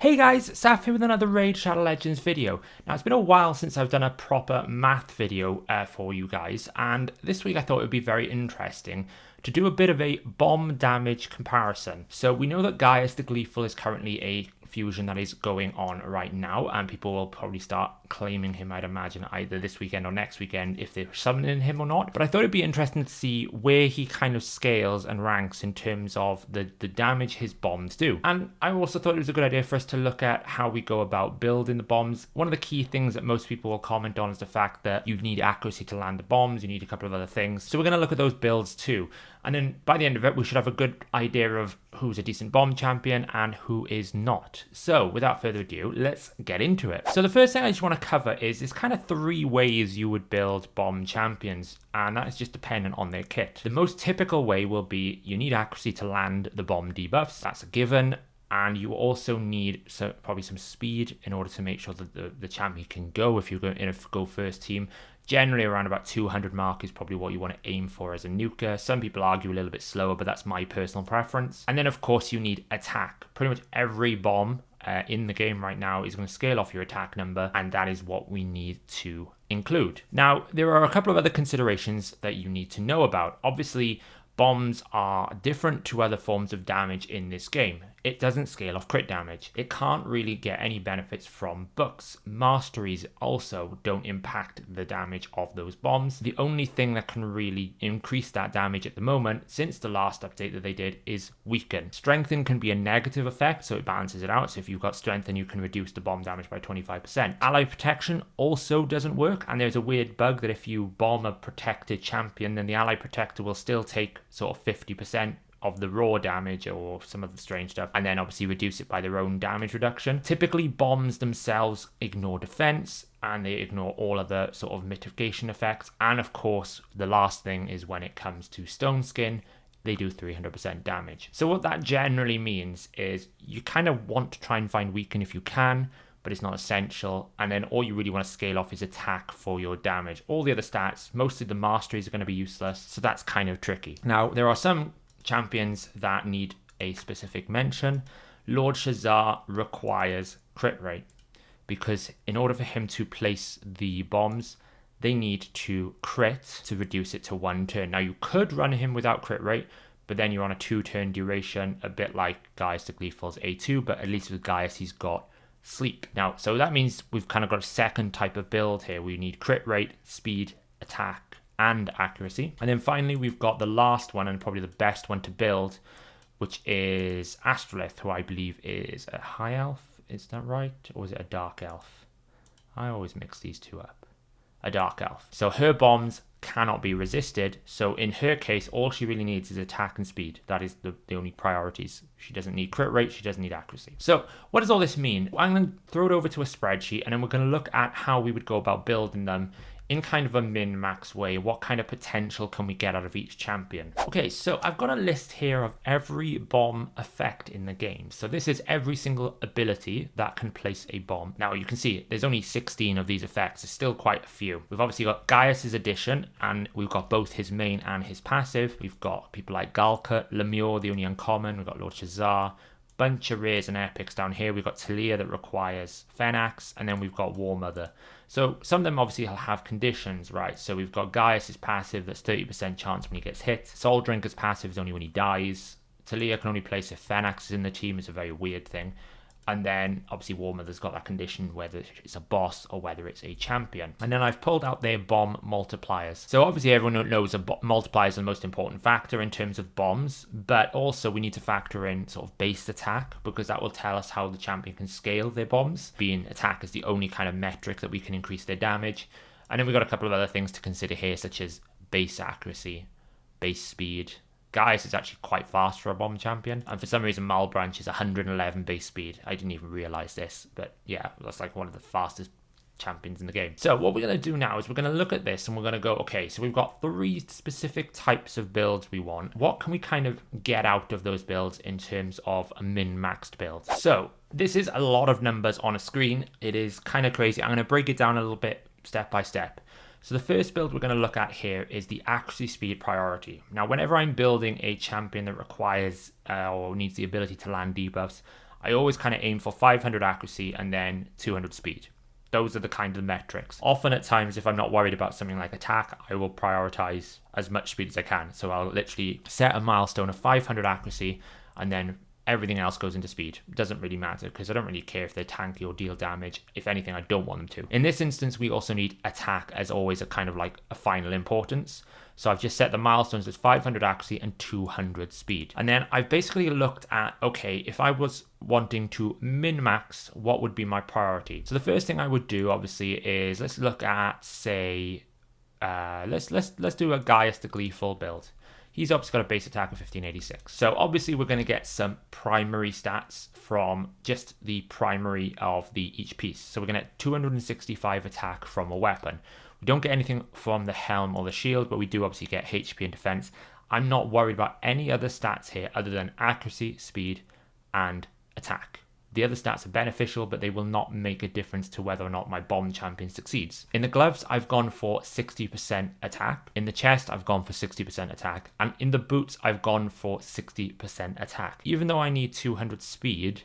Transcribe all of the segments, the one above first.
Hey guys, Saf here with another Raid Shadow Legends video. Now it's been a while since I've done a proper math video for you guys, and this week I thought it would be very interesting to do a bit of a bomb damage comparison. So we know that Gaius the Gleeful is currently a fusion that is going on right now, and people will probably start claiming him, I'd imagine, either this weekend or next weekend if they're summoning him or not. But I thought it'd be interesting to see where he kind of scales and ranks in terms of the damage his bombs do. And I also thought it was a good idea for us to look at how we go about building the bombs. One of the key things that most people will comment on is the fact that you need accuracy to land the bombs, you need a couple of other things. So we're going to look at those builds too. And then by the end of it, we should have a good idea of who's a decent bomb champion and who is not. So without further ado, let's get into it. So the first thing I just want to cover is there's kind of three ways you would build bomb champions, and that is just dependent on their kit. The most typical way will be you need accuracy to land the bomb debuffs. That's a given. And you also need probably some speed in order to make sure that the champion can go if you're in a go first team. Generally around about 200 mark is probably what you want to aim for as a nuker. Some people argue a little bit slower, but that's my personal preference. And then of course you need attack. Pretty much every bomb in the game right now is going to scale off your attack number, and that is what we need to include. Now, there are a couple of other considerations that you need to know about. Obviously, bombs are different to other forms of damage in this game. It doesn't scale off crit damage. It can't really get any benefits from books. Masteries also don't impact the damage of those bombs. The only thing that can really increase that damage at the moment, since the last update that they did, is weaken. Strengthen can be a negative effect, so it balances it out. So if you've got strengthen, you can reduce the bomb damage by 25%. Ally protection also doesn't work, and there's a weird bug that if you bomb a protected champion, then the ally protector will still take sort of 50% of the raw damage or some of the strange stuff, and then obviously reduce it by their own damage reduction. Typically, bombs themselves ignore defense, and they ignore all other sort of mitigation effects. And of course, the last thing is when it comes to stone skin, they do 300% damage. So what that generally means is you kind of want to try and find weaken if you can, but it's not essential. And then all you really want to scale off is attack for your damage. All the other stats, mostly the masteries, are going to be useless, so that's kind of tricky. Now, there are some champions that need a specific mention. Lord Shazar requires crit rate, because in order for him to place the bombs, they need to crit to reduce it to 1 turn. Now, you could run him without crit rate, but then you're on a 2-turn duration, a bit like Gaius the Gleeful's A2, but at least with Gaius he's got sleep. Now, so that means we've kind of got a second type of build here. We need crit rate, speed, attack, and accuracy. And then finally, we've got the last one, and probably the best one to build, which is Astrolith, who I believe is a high elf. Is that right? Or is it a dark elf? I always mix these two up. A dark elf. So her bombs cannot be resisted. So in her case, all she really needs is attack and speed. That is the only priorities. She doesn't need crit rate. She doesn't need accuracy. So what does all this mean? I'm going to throw it over to a spreadsheet, and then we're going to look at how we would go about building them in kind of a min-max way. What kind of potential can we get out of each champion? Okay, so I've got a list here of every bomb effect in the game. So this is every single ability that can place a bomb. Now you can see there's only 16 of these effects. There's still quite a few. We've obviously got Gaius's addition, and we've got both his main and his passive. We've got people like Galcut, Lemure, the only uncommon. We've got Lord Shazar. Bunch of rares and epics down here. We've got Talia that requires Phenax, and then we've got War Mother. So some of them obviously have conditions, right? So we've got Gaius's passive that's 30% chance when he gets hit. Soul Drinker's passive is only when he dies. Talia can only place if Phenax is in the team. It's a very weird thing. And then obviously War Mother's got that condition whether it's a boss or whether it's a champion. And then I've pulled out their bomb multipliers. So obviously everyone knows multipliers are the most important factor in terms of bombs, but also we need to factor in sort of base attack, because that will tell us how the champion can scale their bombs, being attack is the only kind of metric that we can increase their damage. And then we've got a couple of other things to consider here, such as base accuracy, base speed. Gaius is actually quite fast for a bomb champion, and for some reason Malbranch is 111 base speed. I didn't even realize this, but yeah, that's like one of the fastest champions in the game. So what we're going to do now is we're going to look at this and we're going to go, okay, so we've got 3 specific types of builds we want. What can we kind of get out of those builds in terms of a min-maxed build? So this is a lot of numbers on a screen. It is kind of crazy. I'm going to break it down a little bit step by step. So the first build we're going to look at here is the accuracy speed priority. Now, whenever I'm building a champion that requires or needs the ability to land debuffs, I always kind of aim for 500 accuracy and then 200 speed. Those are the kind of metrics. Often at times, if I'm not worried about something like attack, I will prioritize as much speed as I can. So I'll literally set a milestone of 500 accuracy and then everything else goes into speed. It doesn't really matter because I don't really care if they're tanky or deal damage. If anything, I don't want them to. In this instance, we also need attack as always a kind of like a final importance. So I've just set the milestones as 500 accuracy and 200 speed. And then I've basically looked at, okay, if I was wanting to min-max, what would be my priority? So the first thing I would do, obviously, is let's look at, say, let's do a Gaius the Gleeful build. He's obviously got a base attack of 1586. So obviously we're going to get some primary stats from just the primary of each piece. So we're going to get 265 attack from a weapon. We don't get anything from the helm or the shield, but we do obviously get HP and defense. I'm not worried about any other stats here other than accuracy, speed, and attack. The other stats are beneficial, but they will not make a difference to whether or not my bomb champion succeeds. In the gloves, I've gone for 60% attack. In the chest, I've gone for 60% attack. And in the boots, I've gone for 60% attack. Even though I need 200 speed,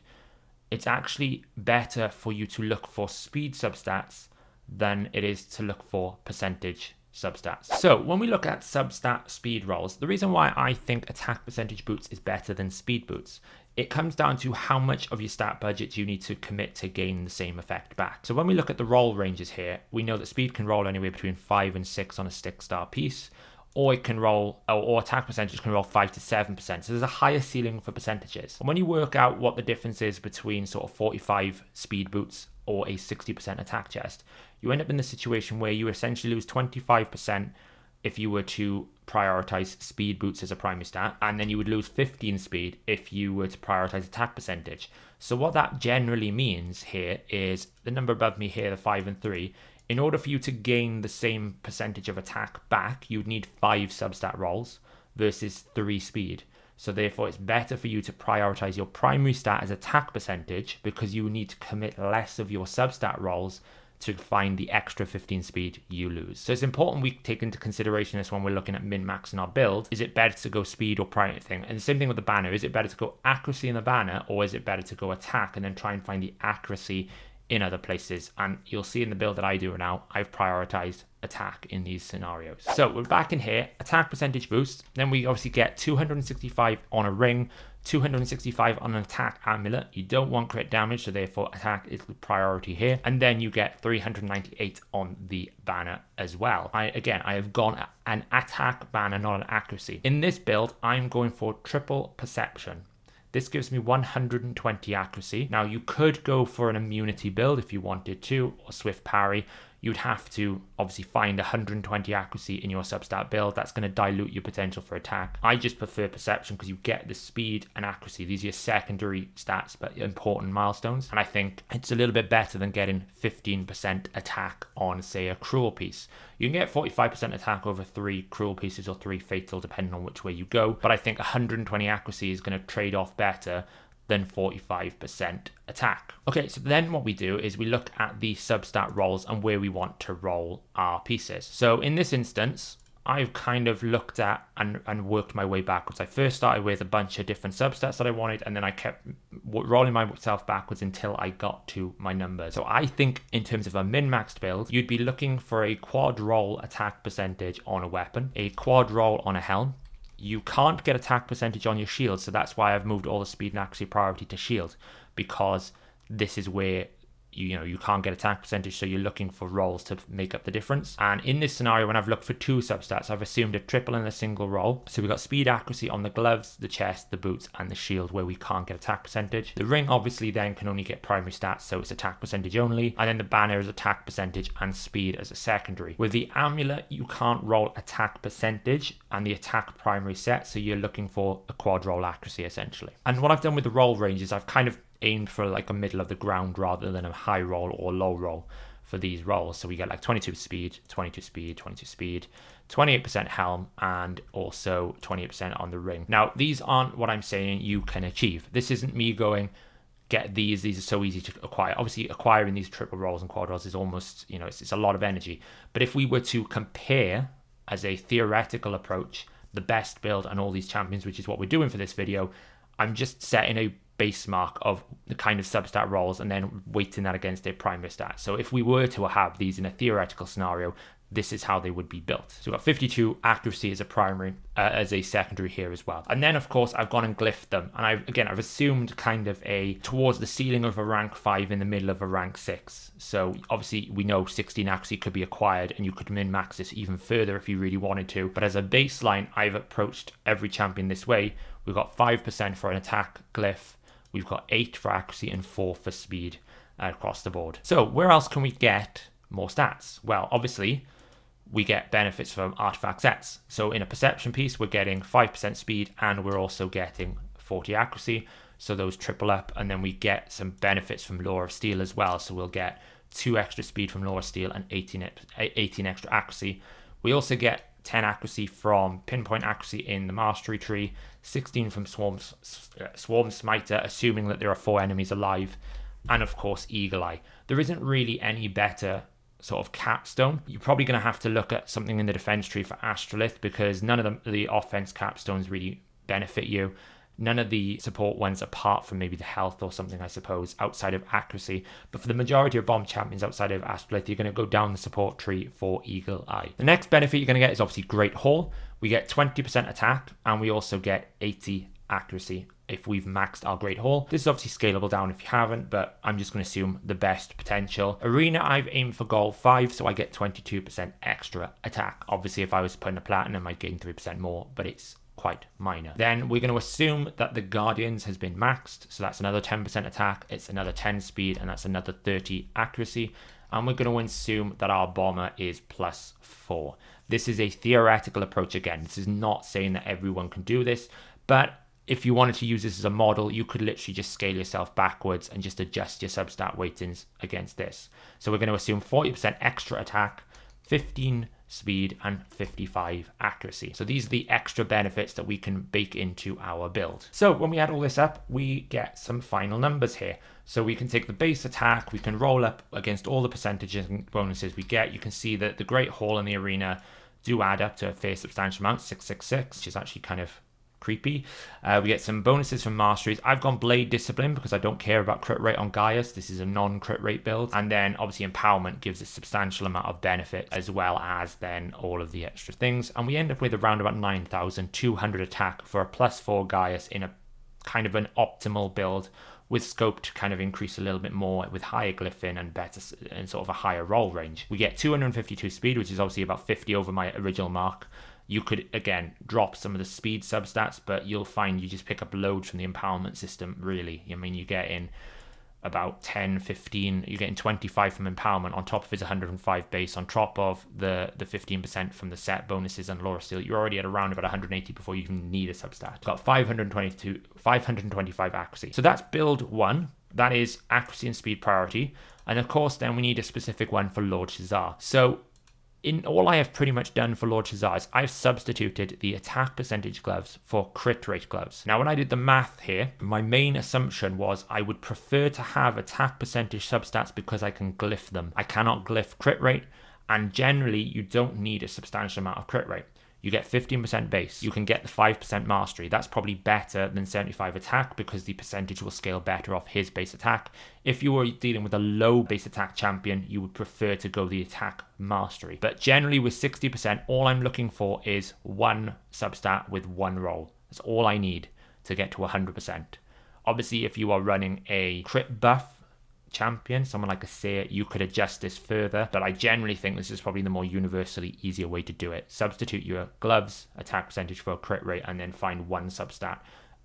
it's actually better for you to look for speed substats than it is to look for percentage substats. So when we look at substat speed rolls, the reason why I think attack percentage boots is better than speed boots, it comes down to how much of your stat budget you need to commit to gain the same effect back. So when we look at the roll ranges here, we know that speed can roll anywhere between 5 and 6 on a 6-star piece, or it can roll, or attack percentage can roll 5 to 7%. So there's a higher ceiling for percentages. And when you work out what the difference is between sort of 45 speed boots or a 60% attack chest, you end up in the situation where you essentially lose 25% if you were to prioritize speed boots as a primary stat, and then you would lose 15 speed if you were to prioritize attack percentage. So what that generally means here is the number above me here, the 5 and 3, in order for you to gain the same percentage of attack back, you'd need 5 substat rolls versus 3 speed. So therefore, it's better for you to prioritize your primary stat as attack percentage because you need to commit less of your substat rolls to find the extra 15 speed you lose. So it's important we take into consideration this when we're looking at min-maxing our build. Is it better to go speed or primary thing? And the same thing with the banner. Is it better to go accuracy in the banner, or is it better to go attack and then try and find the accuracy in other places? And you'll see in the build that I do now, I've prioritized attack in these scenarios. So we're back in here, attack percentage boost. Then we obviously get 265 on a ring, 265 on an attack amulet. You don't want crit damage, so therefore attack is the priority here. And then you get 398 on the banner as well. I have gone an attack banner, not an accuracy. In this build, I'm going for triple perception. This gives me 120 accuracy. Now you could go for an immunity build if you wanted to, or swift parry. You'd have to obviously find 120 accuracy in your substat build. That's going to dilute your potential for attack. I just prefer perception because you get the speed and accuracy. These are your secondary stats, but important milestones. And I think it's a little bit better than getting 15% attack on, say, a cruel piece. You can get 45% attack over 3 cruel pieces or 3 fatal, depending on which way you go. But I think 120 accuracy is going to trade off better than 45% attack. Okay, so then what we do is we look at the substat rolls and where we want to roll our pieces. So in this instance, I've kind of looked at and worked my way backwards. I first started with a bunch of different substats that I wanted, and then I kept rolling myself backwards until I got to my numbers. So I think in terms of a min-maxed build, you'd be looking for a quad roll attack percentage on a weapon, a quad roll on a helm. You can't get attack percentage on your shield, so that's why I've moved all the speed and accuracy priority to shield, because this is where you can't get attack percentage, so you're looking for rolls to make up the difference. And in this scenario, when I've looked for 2 substats, I've assumed a triple and a single roll. So we've got speed accuracy on the gloves, the chest, the boots, and the shield where we can't get attack percentage. The ring obviously then can only get primary stats, so it's attack percentage only. And then the banner is attack percentage and speed as a secondary. With the amulet, you can't roll attack percentage and the attack primary set, so you're looking for a quad roll accuracy essentially. And what I've done with the roll ranges, I've kind of aimed for like a middle of the ground rather than a high roll or low roll for these rolls. So we get like 22 speed, 22 speed, 22 speed, 28% helm, and also 28% on the ring. Now, these aren't what I'm saying you can achieve. This isn't me going, get these are so easy to acquire. Obviously, acquiring these triple rolls and quad rolls is almost, it's a lot of energy. But if we were to compare as a theoretical approach, the best build and all these champions, which is what we're doing for this video, I'm just setting a base mark of the kind of substat rolls and then weighting that against their primary stat. So if we were to have these in a theoretical scenario, this is how they would be built. So we've got 52 accuracy as a primary, as a secondary here as well. And then of course I've gone and glyphed them, and I've assumed kind of a towards the ceiling of a rank 5 in the middle of a rank 6. So obviously we know 16 accuracy could be acquired, and you could min-max this even further if you really wanted to. But as a baseline, I've approached every champion this way. We've got 5% for an attack glyph, we've got 8 for accuracy and 4 for speed across the board. So where else can we get more stats? Well, obviously we get benefits from artifact sets. So in a perception piece, we're getting 5% speed, and we're also getting 40 accuracy. So those triple up, and then we get some benefits from Lore of Steel as well. So we'll get 2 extra speed from Lore of Steel and 18 extra accuracy. We also get 10 accuracy from pinpoint accuracy in the mastery tree, 16 from Swarm Smiter, assuming that there are 4 enemies alive, and of course Eagle Eye. There isn't really any better sort of capstone. You're probably going to have to look at something in the defense tree for Astrolith, because none of the offense capstones really benefit you. None of the support ones, apart from maybe the health or something, I suppose, outside of accuracy. But for the majority of bomb champions outside of Astrolith, you're going to go down the support tree for Eagle Eye. The next benefit you're going to get is obviously Great Haul. We get 20% attack, and we also get 80 accuracy if we've maxed our Great Haul. This is obviously scalable down if you haven't, but I'm just going to assume the best potential. Arena, I've aimed for gold 5, so I get 22% extra attack. Obviously, if I was putting a platinum, I'd gain 3% more, but it's quite minor. Then we're going to assume that the Guardians has been maxed, so that's another 10% attack, it's another 10 speed, and that's another 30 accuracy. And we're going to assume that our bomber is +4. This is a theoretical approach again. This is not saying that everyone can do this, but if you wanted to use this as a model, you could literally just scale yourself backwards and just adjust your substat weightings against this. So we're going to assume 40% extra attack, 15 speed, and 55 accuracy. So these are the extra benefits that we can bake into our build. So when we add all this up, we get some final numbers here. So we can take the base attack, we can roll up against all the percentages and bonuses we get. You can see that the Great Haul and the Arena do add up to a fair substantial amount, 666, which is actually kind of creepy. We get some bonuses from masteries. I've gone Blade Discipline because I don't care about crit rate on Gaius. This is a non-crit rate build. And then obviously Empowerment gives a substantial amount of benefit, as well as then all of the extra things. And we end up with around about 9,200 attack for a +4 Gaius in a kind of an optimal build, with scope to kind of increase a little bit more with higher glyphing and better and sort of a higher roll range. We get 252 speed, which is obviously about 50 over my original mark. You could, again, drop some of the speed substats, but you'll find you just pick up loads from the empowerment system, really. I mean, you get in about 10, 15, you're getting 25 from empowerment on top of his 105 base, on top of the 15% from the set bonuses and Laura Steel. You're already at around about 180 before you even need a substat. Got 525 accuracy. So that's build 1. That is accuracy and speed priority. And of course, then we need a specific one for Lord Shazar. So in all I have pretty much done for Lord Shazar is I've substituted the attack percentage gloves for crit rate gloves. Now, when I did the math here, my main assumption was I would prefer to have attack percentage substats because I can glyph them. I cannot glyph crit rate, and generally you don't need a substantial amount of crit rate. You get 15% base. You can get the 5% mastery. That's probably better than 75 attack because the percentage will scale better off his base attack. If you were dealing with a low base attack champion, you would prefer to go the attack mastery. But generally with 60%, all I'm looking for is one substat with one roll. That's all I need to get to 100%. Obviously, if you are running a crit buff champion, someone like a Seer, you could adjust this further, but I generally think this is probably the more universally easier way to do it. Substitute your gloves, attack percentage for a crit rate, and then find one substat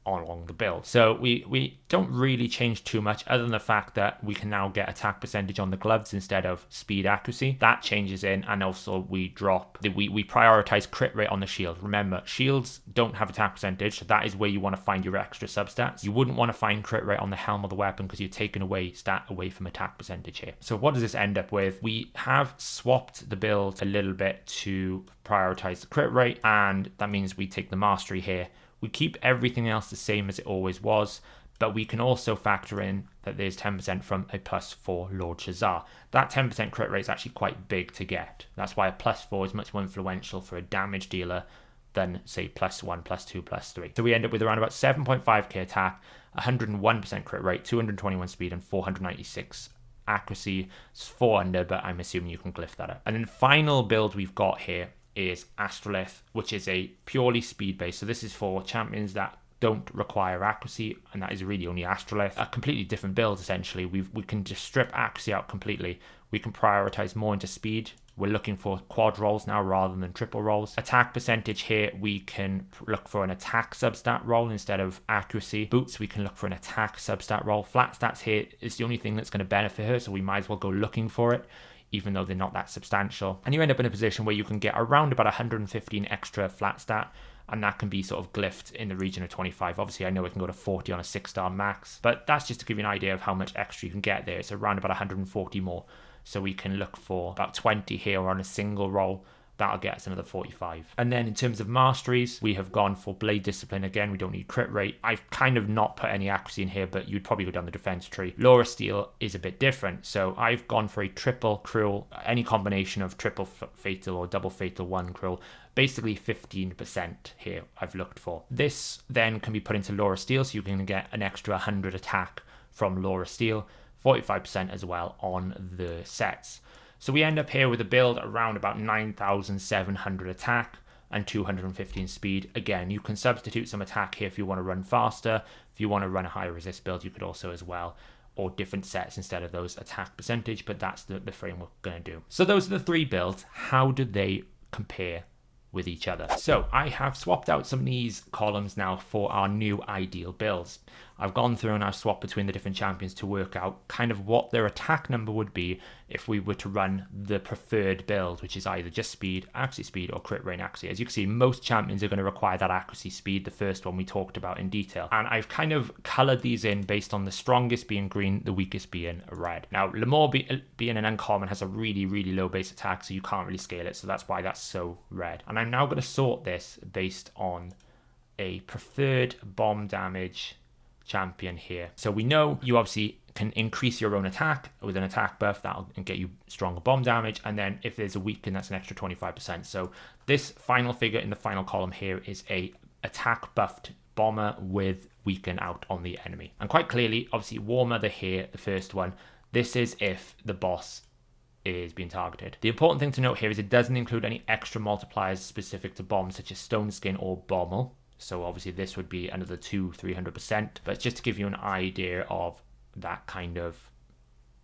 along the build. So we don't really change too much other than the fact that we can now get attack percentage on the gloves instead of speed accuracy. That changes in, and also we prioritize crit rate on the shield. Remember, shields don't have attack percentage, so that is where you want to find your extra substats. You wouldn't want to find crit rate on the helm or the weapon because you're taking away stat away from attack percentage here. So what does this end up with? We have swapped the build a little bit to prioritize the crit rate, and that means we take the mastery here. We keep everything else the same as it always was, but we can also factor in that there's 10% from a +4 Lord Shazar. That 10% crit rate is actually quite big to get. That's why a +4 is much more influential for a damage dealer than say +1, +2, +3. So we end up with around about 7.5k attack, 101% crit rate, 221 speed, and 496 accuracy. It's 4 under, but I'm assuming you can glyph that up. And then final build we've got here is Astrolith, which is a purely speed base. So this is for champions that don't require accuracy, and that is really only Astrolith. A completely different build essentially. We can just strip accuracy out completely. We can prioritize more into speed. We're looking for quad rolls now rather than triple rolls. Attack percentage here, we can look for an attack substat roll instead of accuracy. Boots, we can look for an attack substat roll. Flat stats here is the only thing that's going to benefit her, so we might as well go looking for it, even though they're not that substantial. And you end up in a position where you can get around about 115 extra flat stat, and that can be sort of glyphed in the region of 25. Obviously, I know it can go to 40 on a 6-star max, but that's just to give you an idea of how much extra you can get there. It's around about 140 more. So we can look for about 20 here on a single roll. That'll get us another 45. And then in terms of masteries, we have gone for Blade Discipline again. We don't need crit rate. I've kind of not put any accuracy in here, but you'd probably go down the defense tree. Laura Steel is a bit different. So I've gone for a triple cruel, any combination of triple fatal or double fatal 1 cruel. Basically 15% here I've looked for. This then can be put into Laura Steel, so you can get an extra 100 attack from Laura Steel. 45% as well on the sets. So we end up here with a build around about 9,700 attack and 215 speed. Again, you can substitute some attack here if you want to run faster. If you want to run a high resist build, you could also as well, or different sets instead of those attack percentage, but that's the frame we're going to do. So those are the 3 builds. How do they compare with each other? So I have swapped out some of these columns now for our new ideal builds. I've gone through and I've swapped between the different champions to work out kind of what their attack number would be if we were to run the preferred build, which is either just speed, accuracy speed, or crit rate accuracy. As you can see, most champions are going to require that accuracy speed, the first one we talked about in detail. And I've kind of colored these in based on the strongest being green, the weakest being red. Now, Lemore being an uncommon has a really, really low base attack, so you can't really scale it. So that's why that's so red. And I'm now going to sort this based on a preferred bomb damage champion here. So we know you obviously can increase your own attack with an attack buff that'll get you stronger bomb damage, and then if there's a weaken, that's an extra 25%. So this final figure in the final column here is a attack buffed bomber with weaken out on the enemy. And quite clearly, obviously War Mother here, the first one, this is if the boss is being targeted. The important thing to note here is it doesn't include any extra multipliers specific to bombs such as Stone Skin or Bommel. So obviously this would be another 200-300%, but just to give you an idea of that kind of,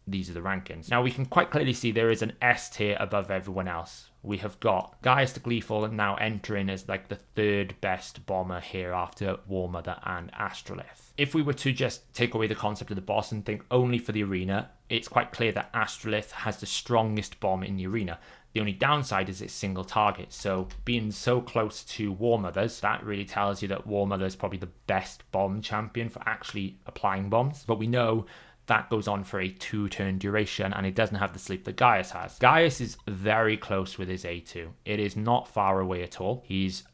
these are the rankings. Now we can quite clearly see there is an S tier above everyone else. We have got Gaius the Gleeful now entering as like the 3rd best bomber here after War Mother and Astrolith. If we were to just take away the concept of the boss and think only for the arena, it's quite clear that Astrolith has the strongest bomb in the arena. The only downside is it's single target. So being so close to War Mothers, that really tells you that War Mother is probably the best bomb champion for actually applying bombs. But we know that goes on for a 2-turn duration, and it doesn't have the sleep that Gaius has. Gaius is very close with his A2. It is not far away at all. He's,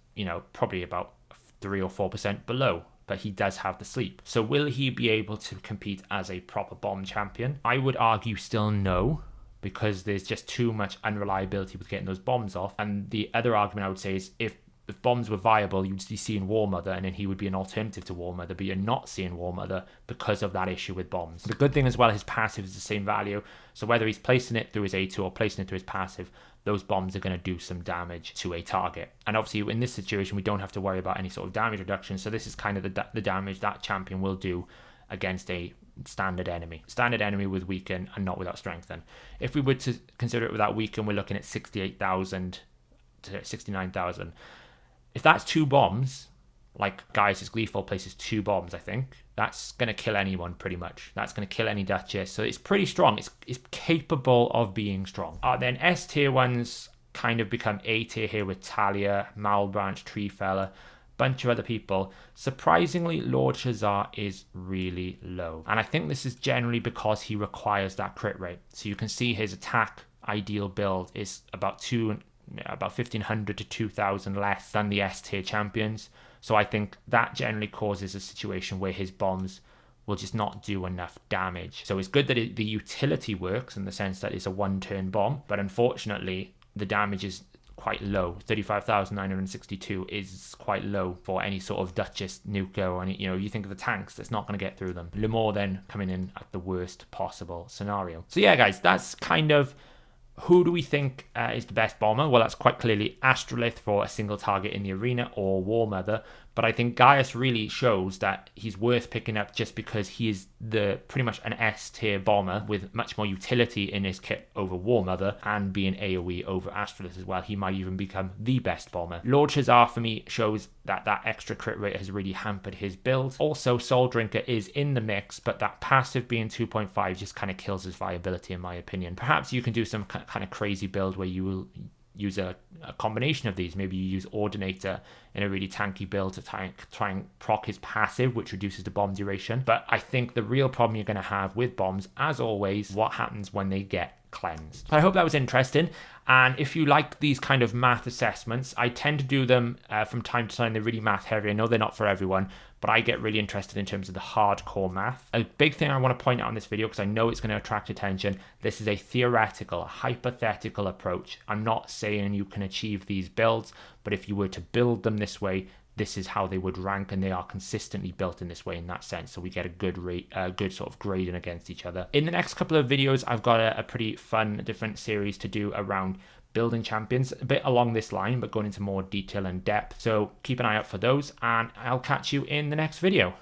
probably about 3 or 4% below, but he does have the sleep. So will he be able to compete as a proper bomb champion? I would argue still no, because there's just too much unreliability with getting those bombs off. And the other argument I would say is if bombs were viable, you'd be seeing War Mother, and then he would be an alternative to War Mother, but you're not seeing War Mother because of that issue with bombs. The good thing as well, his passive is the same value, so whether he's placing it through his A2 or placing it through his passive, those bombs are going to do some damage to a target. And obviously in this situation, we don't have to worry about any sort of damage reduction, so this is kind of the damage that champion will do against a standard enemy with weaken and not without strengthen. If we were to consider it without weaken, we're looking at 68,000 to 69,000. If that's 2 bombs, like Gaius' Gleeful places 2 bombs, I think, that's going to kill anyone pretty much. That's going to kill any Duchess. So it's pretty strong. It's capable of being strong. Then S tier ones kind of become A tier here with Talia, Malbranch, Treefella, bunch of other people. Surprisingly, Lord Shazar is really low. And I think this is generally because he requires that crit rate. So you can see his attack ideal build is about 1,500 to 2,000 less than the S tier champions. So I think that generally causes a situation where his bombs will just not do enough damage. So it's good that the utility works in the sense that it's a 1-turn bomb, but unfortunately the damage is quite low. 35,962 is quite low for any sort of Duchess nuker or any, you think of the tanks, that's not going to get through them. Lemore then coming in at the worst possible scenario. So yeah, guys, that's kind of who do we think is the best bomber? Well, that's quite clearly Astrolith for a single target in the arena, or War Mother. But I think Gaius really shows that he's worth picking up just because he is pretty much an S tier bomber with much more utility in his kit over War Mother, and being AoE over Astrolith as well. He might even become the best bomber. Lord Shazar for me shows that extra crit rate has really hampered his build. Also, Soul Drinker is in the mix, but that passive being 2.5 just kind of kills his viability in my opinion. Perhaps you can do some kind of crazy build where you will use a combination of these. Maybe you use Ordinator in a really tanky build to try and proc his passive, which reduces the bomb duration. But I think the real problem you're going to have with bombs, as always, what happens when they get cleansed. I hope that was interesting. And if you like these kind of math assessments, I tend to do them from time to time. They're really math heavy. I know they're not for everyone, but I get really interested in terms of the hardcore math. A big thing I want to point out in this video, because I know it's going to attract attention, this is a theoretical, hypothetical approach. I'm not saying you can achieve these builds, but if you were to build them this way, this is how they would rank, and they are consistently built in this way in that sense. So we get a good sort of grading against each other. In the next couple of videos, I've got a pretty fun, different series to do around building champions, a bit along this line, but going into more detail and depth. So keep an eye out for those, and I'll catch you in the next video.